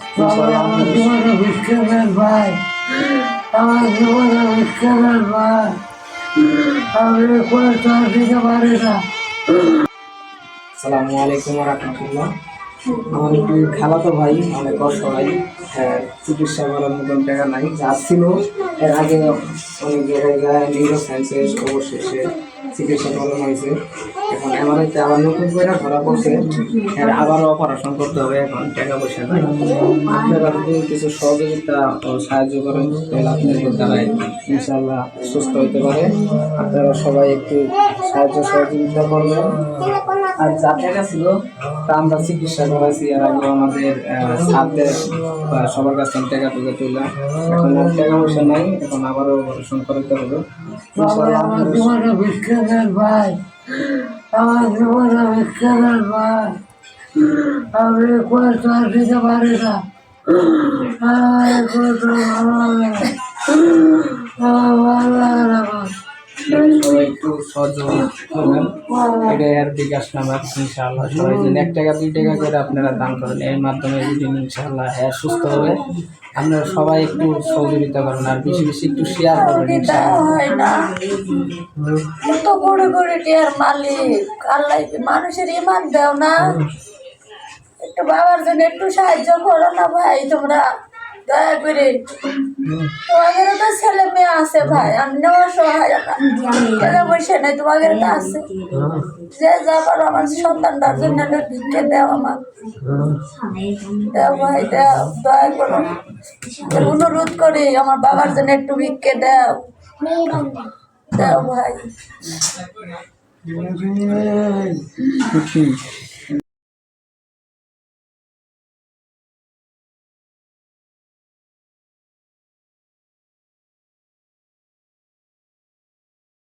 ইনশাআল্লাহ আমার জীবনে বিস্কুটের ভাই, আমার জীবনে বিস্কুটের ভাই, আমি কষ্ট দিতে পারি না। আসসালামু আলাইকুম রাহমাতুল্লাহ। আমার একটি খালাতো ভাই অনেক অসহায়, চিকিৎসা করার মতন টাকা নাই, যা ছিল এর আগে অনেক জায়গায় নিউরো সায়েন্সের অবশেষে চিকিৎসা করানো হয়েছে। এখন এমআরআইতে আবার নতুন করে ধরা পড়ছে, এর আবারও অপারেশন করতে হবে। এখন টাকা পয়সা নাই। আপনারা যদি কিছু সহযোগিতা ও সাহায্য করেন তাহলে আপনাদের দ্বারাই ইনশাআল্লাহ সুস্থ হতে পারে। আপনারা সবাই একটু সাহায্য সহযোগিতা করবেন। আর যা টাকা ছিল তা আমরা চিকিৎসা করাইছি, এর আগে আমাদের সাথে সবার কাছ থেকে টাকা তুলে তুললাম। এখন আর টাকা পয়সা নাই, এখন আবারও অপারেশন করাতে হবে। ইনশাআল্লাহ আমার আপনারা জীবনে বিস্কুটের ভাই, আমার জীবনে বিস্কুটের ভাই, আমি কষ্ট দিতে পারি না। আমার কষ্ট ভালো লাগে না, আমার ভালো লাগে না। সবাই একটু সহযোগিতা করবেন। এটাই আর বিকাশ নাম্বার। ইনশাআল্লাহ সবাই যদি 1 টাকা 2 টাকা করে আপনারা দান করেন, এর মাধ্যমে যদি ইনশাআল্লাহ সুস্থ হবে। আপনারা সবাই একটু সহযোগিতা করবেন আর বেশি বেশি একটু শেয়ার করবেন ইনশাআল্লাহ। হয় না কত বড় বড় টিয়ার মালিক আল্লাহ মানুষের ইমান দেও না, একটু বাবার জন্য একটু সাহায্য করো না ভাই তোমরা, দয়া করে। তোমাদের তো ছেলে মেয়ে আছে ভাই, আমি অসহায় না, টাকা পয়সা নেই, তোমাদের তো আছে, যে যা পারো আমার সন্তানটার জন্য একটু ভিক্ষে দেও, আমার দেও ভাই, দেও, দয়া করো, অনুরোধ করি আমার বাবার জন্য একটু ভিক্ষে দেও, দেও ভাই।